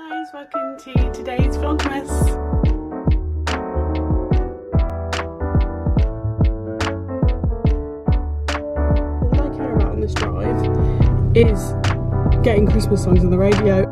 guys, welcome to today's Vlogmas. All I care about on this drive is getting Christmas songs on the radio.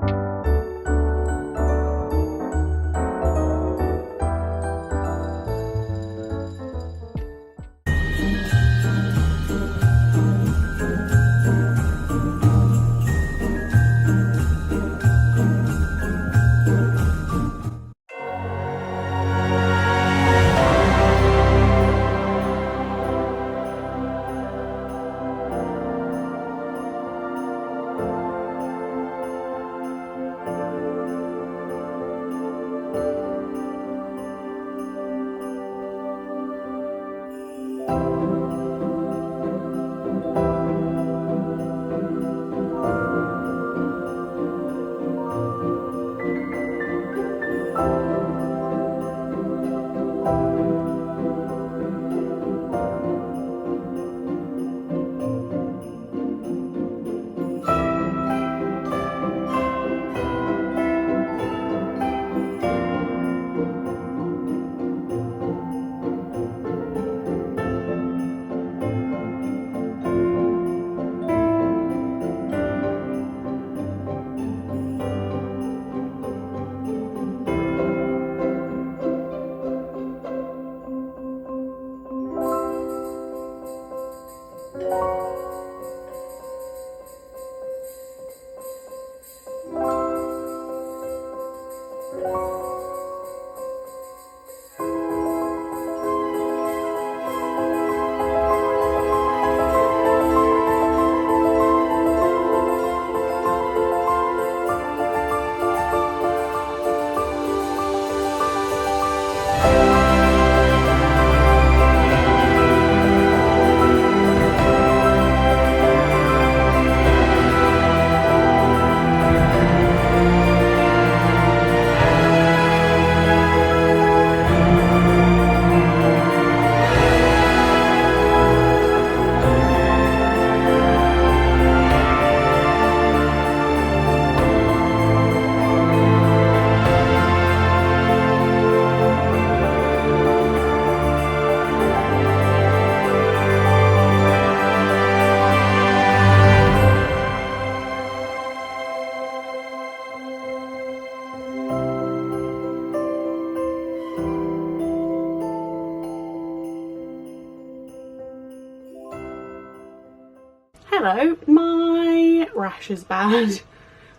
Hello, my rash is bad,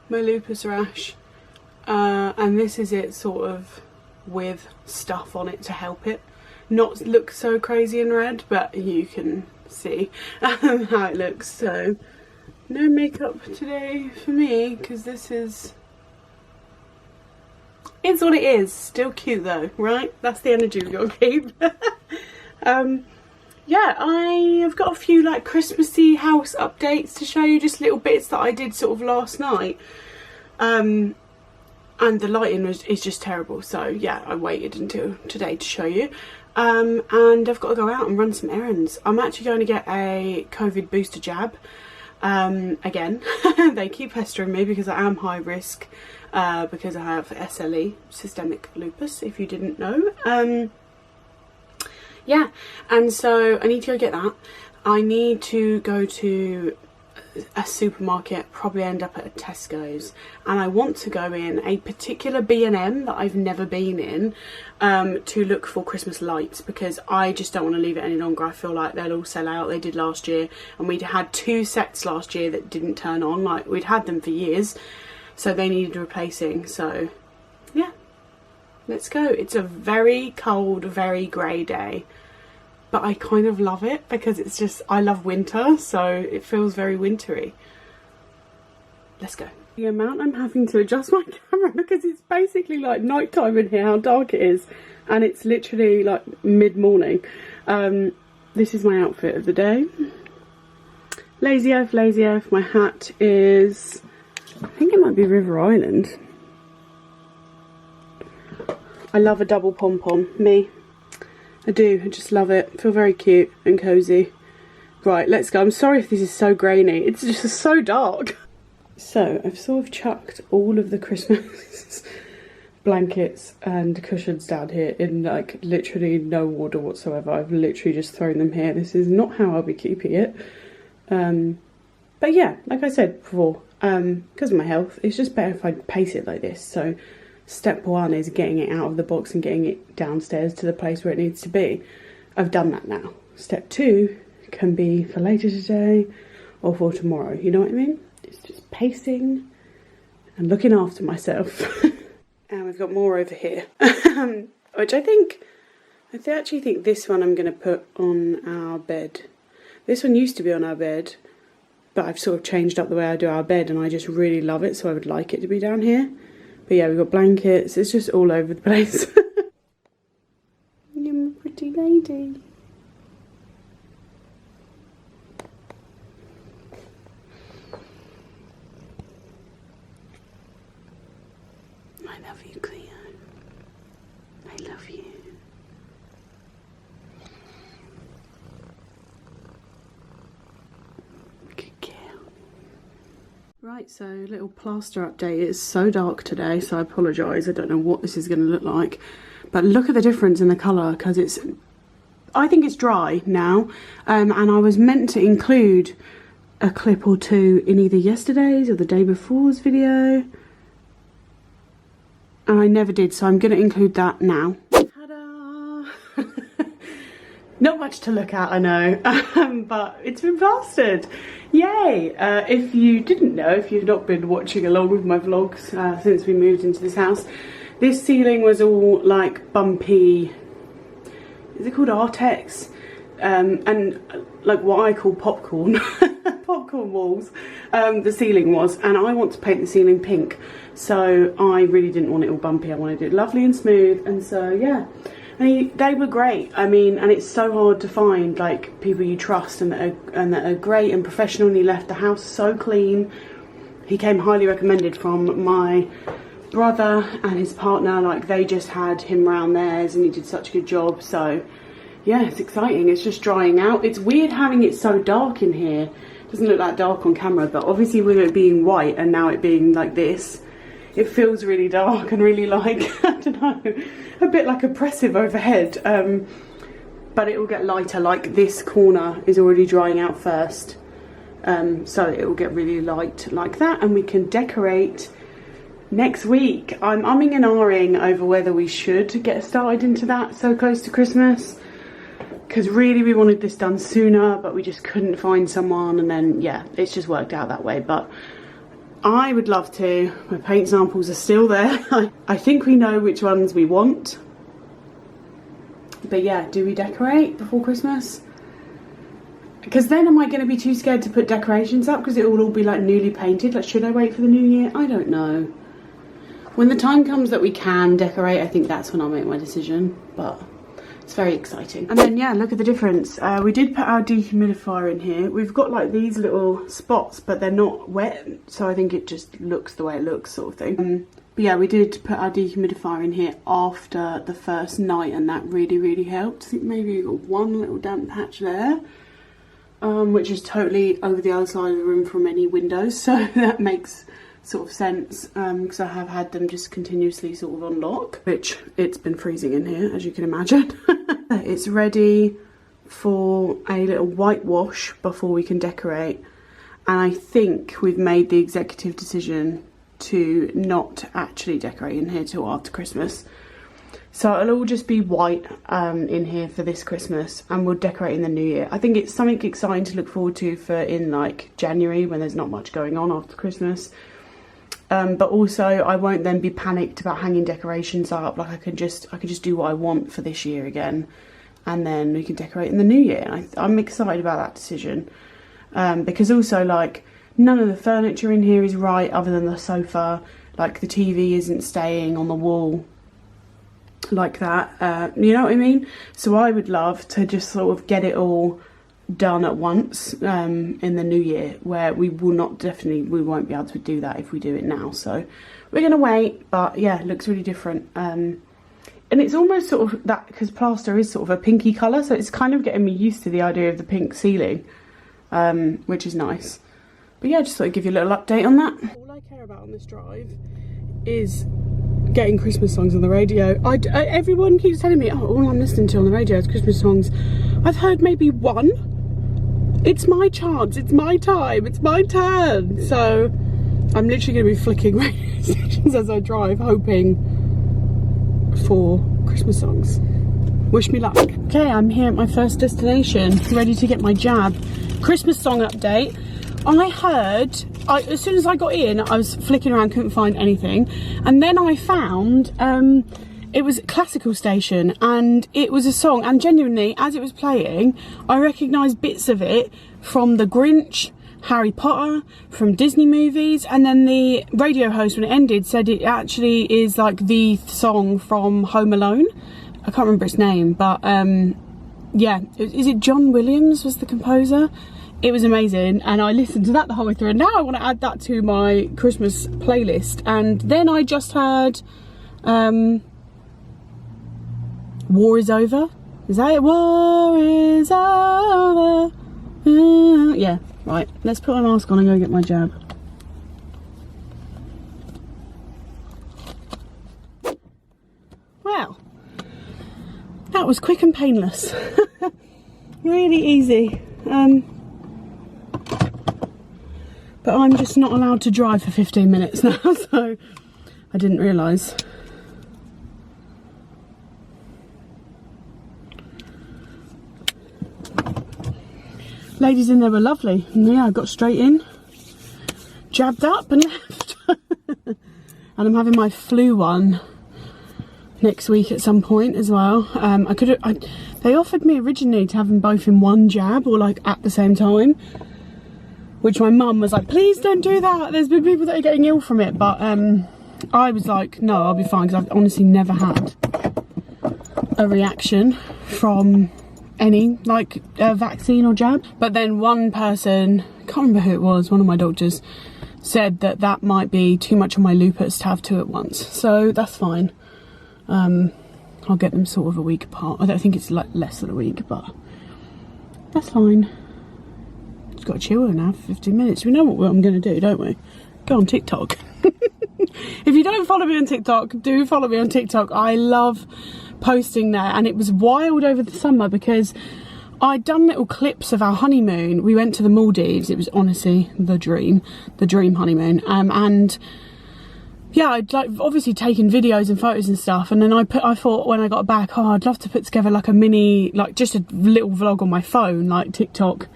my lupus rash, and this is it sort of with stuff on it to help it not look so crazy and red, but you can see how it looks. So no makeup today for me because this is what it is. Still cute though, right? That's the energy we gotta keep. Yeah, I have got a few like Christmassy house updates to show you, just little bits that I did sort of last night. And the lighting is just terrible, so yeah, I waited until today to show you. And I've got to go out and run some errands. I'm actually going to get a COVID booster jab. Again, they keep pestering me because I am high risk, because I have SLE, systemic lupus, if you didn't know. Yeah, and so I need to go get that. I need to go to a supermarket, probably end up at a Tesco's, and I want to go in a particular B&M that I've never been in, to look for Christmas lights, because I just don't want to leave it any longer. I feel like they'll all sell out. They did last year, and we'd had 2 sets last year that didn't turn on. Like, we'd had them for years, so they needed replacing. So yeah, let's go. It's a very cold, very grey day, but I kind of love it because it's just, I love winter, so it feels very wintry. Let's go. The amount I'm having to adjust my camera because it's basically like night time in here, how dark it is, and it's literally like mid-morning. This is my outfit of the day. Lazy Oaf, Lazy Oaf. My hat is, I think it might be River Island. I love a double pom-pom, me. I do, I just love it. I feel very cute and cozy. Right, let's go. I'm sorry if this is so grainy. It's just so dark. So I've sort of chucked all of the Christmas blankets and cushions down here in like literally no order whatsoever. I've literally just thrown them here. This is not how I'll be keeping it. But yeah, like I said before, because of my health, it's just better if I pace it like this. So step one is getting it out of the box and getting it downstairs to the place where it needs to be. I've done that now. Step two can be for later today or for tomorrow, you know what I mean? It's just pacing and looking after myself. And we've got more over here, which I actually think this one I'm going to put on our bed. This one used to be on our bed, but I've sort of changed up the way I do our bed and I just really love it, so I would like it to be down here. But yeah, we've got blankets, it's just all over the place. You're a pretty lady. I love you, Cleo. I love you. Good girl. Right, so little plaster update. It's so dark today, so I apologise. I don't know what this is going to look like. But look at the difference in the colour, because I think it's dry now. And I was meant to include a clip or two in either yesterday's or the day before's video. And I never did, so I'm going to include that now. Ta-da! Not much to look at, I know, but it's been plastered. Yay! If you didn't know, if you've not been watching along with my vlogs since we moved into this house, this ceiling was all like bumpy, is it called Artex? And like what I call popcorn. Popcorn walls, the ceiling was, and I want to paint the ceiling pink, so I really didn't want it all bumpy. I wanted it lovely and smooth, and so yeah, and they were great. I mean, and it's so hard to find like people you trust and that are great and professional, and he left the house so clean. He came highly recommended from my brother and his partner, like they just had him round theirs and he did such a good job. So yeah, it's exciting. It's just drying out. It's weird having it so dark in here. Doesn't look that dark on camera, but obviously with it being white and now it being like this, it feels really dark and really like, I don't know, a bit like oppressive overhead. But it will get lighter, like this corner is already drying out first. So it will get really light like that, and we can decorate next week. I'm umming and ahhing over whether we should get started into that so close to Christmas. Because really we wanted this done sooner, but we just couldn't find someone, and then yeah, it's just worked out that way. But I would love to. My paint samples are still there. I think we know which ones we want. But yeah, do we decorate before Christmas? Because then am I going to be too scared to put decorations up because it will all be like newly painted? Like, should I wait for the new year? I don't know. When the time comes that we can decorate, I think that's when I'll make my decision. But it's very exciting. And then yeah, look at the difference. We did put our dehumidifier in here. We've got like these little spots, but they're not wet, so I think it just looks the way it looks, sort of thing. But yeah, we did put our dehumidifier in here after the first night, and that really helped. I think maybe we got one little damp patch there, which is totally over the other side of the room from any windows, so that makes sort of sense, because I have had them just continuously sort of on lock, which it's been freezing in here, as you can imagine. It's ready for a little whitewash before we can decorate, and I think we've made the executive decision to not actually decorate in here till after Christmas. So it'll all just be white in here for this Christmas, and we'll decorate in the new year. I think it's something exciting to look forward to for in like January, when there's not much going on after Christmas. But also I won't then be panicked about hanging decorations up. Like I could just do what I want for this year again, and then we can decorate in the new year. And I'm excited about that decision, because also like none of the furniture in here is right other than the sofa. Like the TV isn't staying on the wall like that, you know what I mean? So I would love to just sort of get it all done at once in the new year, where we won't be able to do that if we do it now. So we're gonna wait, but yeah, it looks really different, and it's almost sort of that, because plaster is sort of a pinky colour, so it's kind of getting me used to the idea of the pink ceiling, which is nice. But yeah, just thought I'd give you a little update on that. All I care about on this drive is getting Christmas songs on the radio. Everyone keeps telling me, oh, all I'm listening to on the radio is Christmas songs. I've heard maybe one. It's my chance, it's my time, it's my turn. So I'm literally going to be flicking radio stations as I drive, hoping for Christmas songs. Wish me luck. Okay, I'm here at my first destination, ready to get my jab. Christmas song update. I heard, as soon as I got in, I was flicking around, couldn't find anything. And then I found, it was a classical station, and it was a song, and genuinely, as it was playing, I recognised bits of it from The Grinch, Harry Potter, from Disney movies, and then the radio host, when it ended, said it actually is like the song from Home Alone. I can't remember its name, but yeah, is it John Williams was the composer? It was amazing, and I listened to that the whole way through, and now I want to add that to my Christmas playlist. And then I just heard War is Over. Is that it? War is over. Yeah, right, let's put my mask on and go get my jab. Well, that was quick and painless. Really easy. But I'm just not allowed to drive for 15 minutes now, so I didn't realise. Ladies in there were lovely. And yeah, I got straight in, jabbed up and left. And I'm having my flu one next week at some point as well. They offered me originally to have them both in one jab or like at the same time, which my mum was like, please don't do that, there's been people that are getting ill from it. But I was like, no, I'll be fine, because I've honestly never had a reaction from any like vaccine or jab. But then one person, can't remember who it was, one of my doctors, said that that might be too much of my lupus to have two at once, so that's fine. I'll get them sort of a week apart. I don't think it's like less than a week, but that's fine. Just got to chill her now for 15 minutes. We know what I'm going to do, don't we? Go on TikTok. If you don't follow me on TikTok, do follow me on TikTok. I love posting there, and it was wild over the summer because I'd done little clips of our honeymoon. We went to the Maldives. It was honestly the dream honeymoon. And yeah, I'd like obviously taken videos and photos and stuff, and then I thought when I got back, oh, I'd love to put together like a mini, like just a little vlog on my phone, like TikTok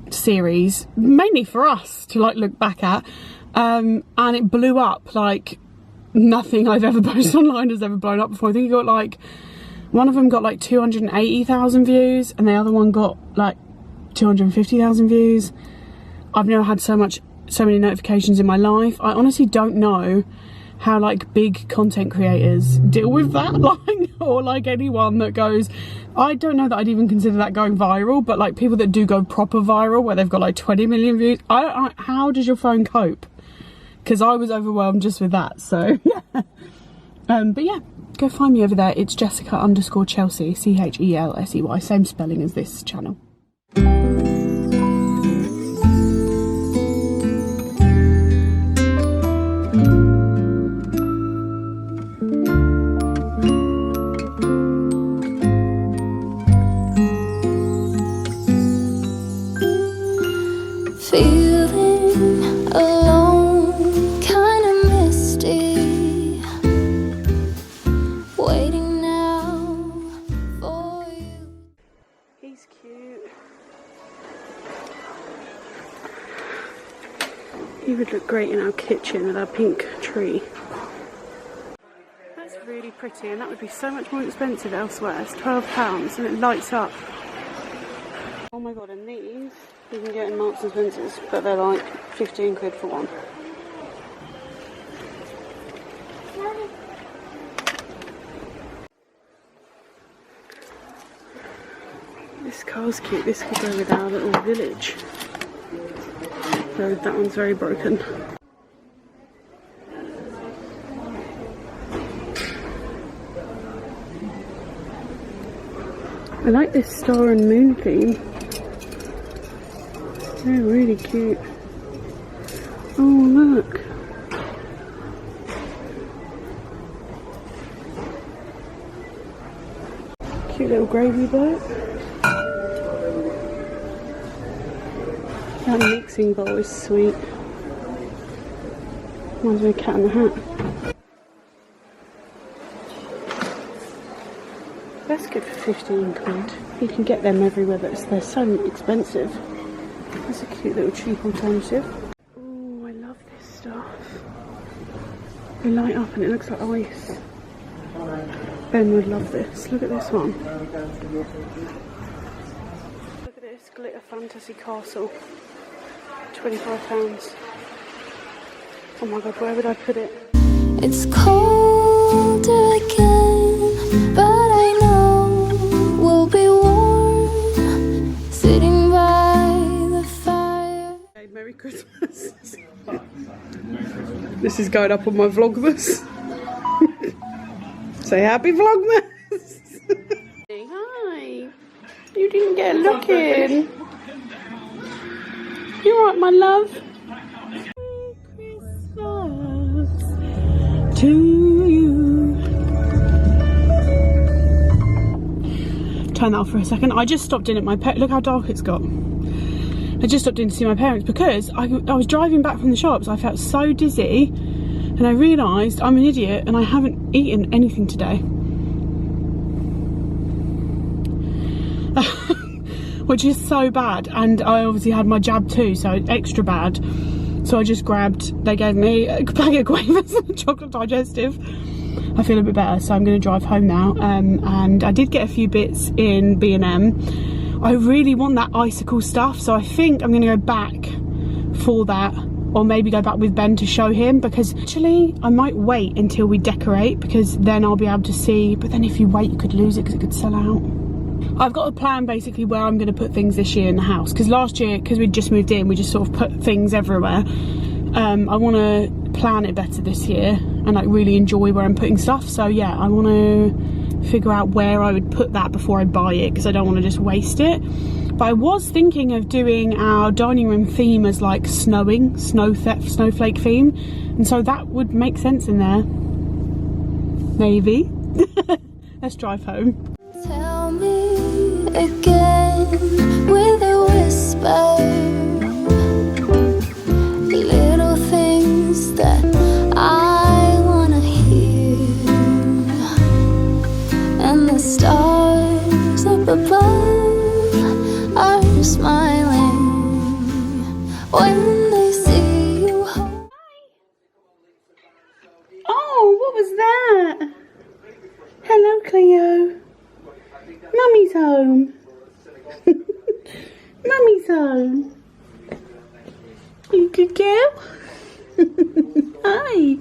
series, mainly for us to like look back at. And it blew up like nothing I've ever posted online has ever blown up before. I think it got like, one of them got like 280,000 views, and the other one got like 250,000 views. I've never had so many notifications in my life. I honestly don't know how like big content creators deal with that, like, or like anyone that goes, I don't know that I'd even consider that going viral, but like people that do go proper viral where they've got like 20 million views, I don't know, how does your phone cope? Because I was overwhelmed just with that. So yeah. But yeah, go find me over there. It's Jessica_Chelsea, CHELSEY, same spelling as this channel. Feeling alone, kinda misty, waiting now for you. He's cute. He would look great in our kitchen with our pink tree. That's really pretty, and that would be so much more expensive elsewhere. It's £12 and it lights up. Oh my god, and these you can get in Marks and Spencer's, but they're like 15 quid for one. This car's cute. This could go with our little village. So that one's very broken. I like this star and moon theme. They're really cute. Oh, look. Cute little gravy boat. That mixing bowl is sweet. Reminds me of Cat in the Hat. That's good for 15 quid. You can get them everywhere, but they're so expensive. That's a cute little cheap alternative. Oh, I love this stuff. They light up and it looks like ice. Ben would love this. Look at this one. Look at this glitter fantasy castle. £25. Oh my god, where would I put it? It's cold again, but I know we'll be warm, sitting by the fire. Hey, Merry Christmas. This is going up on my Vlogmas. Say happy Vlogmas. Hi. You didn't get a look in. You alright, my love? To you. Turn that off for a second. I just stopped in at my look how dark it's got. I just stopped in to see my parents because I was driving back from the shops. I felt so dizzy and I realised I'm an idiot and I haven't eaten anything today. Which is so bad, and I obviously had my jab too, so extra bad. So I just grabbed, they gave me a bag of guavas and a chocolate digestive. I feel a bit better, so I'm going to drive home now. And I did get a few bits in B&M. I really want that icicle stuff, so I think I'm going to go back for that, or maybe go back with Ben to show him, because actually I might wait until we decorate, because then I'll be able to see. But then if you wait, you could lose it because it could sell out. I've got a plan basically where I'm going to put things this year in the house, because last year, because we'd just moved in, we just sort of put things everywhere. I want to plan it better this year and like really enjoy where I'm putting stuff. So yeah, I want to figure out where I would put that before I buy it, because I don't want to just waste it. But I was thinking of doing our dining room theme as like snowflake theme, and so that would make sense in there. Maybe. Let's drive home. Tell me again with a whisper, little things that I wanna hear, and the stars up above are smiling when they see you home. Oh, what was that? Hello, Cleo. Mummy's home. Mummy's home. You good girl? Hi.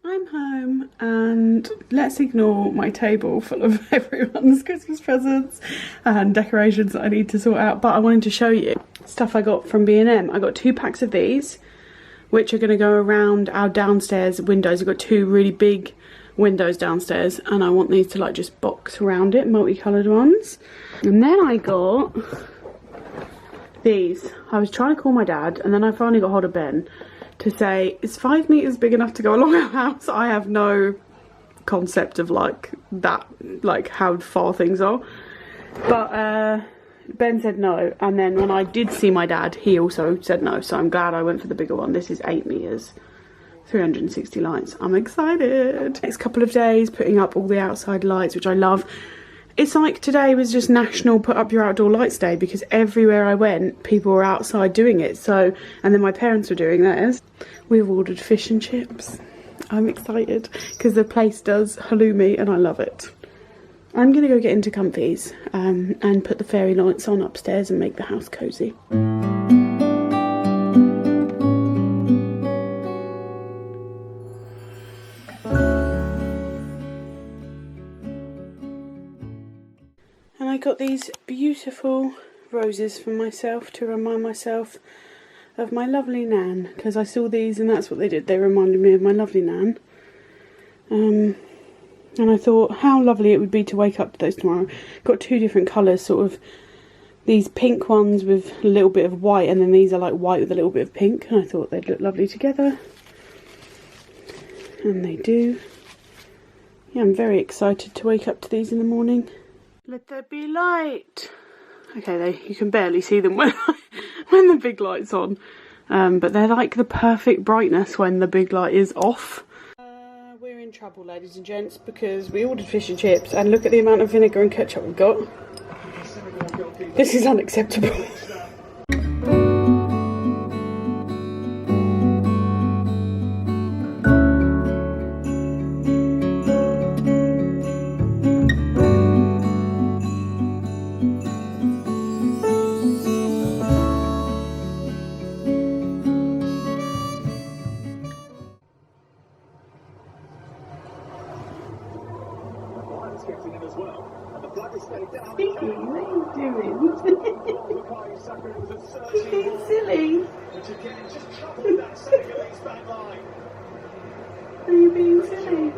I'm home, and let's ignore my table full of everyone's Christmas presents and decorations that I need to sort out. But I wanted to show you stuff I got from B&M. I got 2 packs of these, which are going to go around our downstairs windows. I've got 2 really big windows downstairs, and I want these to like just box around it, multicoloured ones. And then I got these. I was trying to call my dad, and then I finally got hold of Ben to say, is 5 meters big enough to go along our house? I have no concept of like that, like how far things are. But Ben said no, and then when I did see my dad, he also said no, so I'm glad I went for the bigger one. This is 8 meters. 360 lights. I'm excited. Next couple of days putting up all the outside lights, which I love. It's like today was just National Put Up Your Outdoor Lights Day, because everywhere I went people were outside doing it. So, and then my parents were doing theirs. We've ordered fish and chips. I'm excited because the place does halloumi and I love it. I'm gonna go get into comfies and put the fairy lights on upstairs and make the house cozy. I got these beautiful roses for myself to remind myself of my lovely Nan, because I saw these and that's what they did. They reminded me of my lovely Nan. And I thought how lovely it would be to wake up to those tomorrow. Got 2 different colours, sort of these pink ones with a little bit of white, and then these are like white with a little bit of pink, and I thought they'd look lovely together. And they do. Yeah, I'm very excited to wake up to these in the morning. Let there be light. Okay, you can barely see them when when the big light's on, but they're like the perfect brightness when the big light is off. We're in trouble, ladies and gents, because we ordered fish and chips, and look at the amount of vinegar and ketchup we've got. This is unacceptable. Silly. Are you being silly?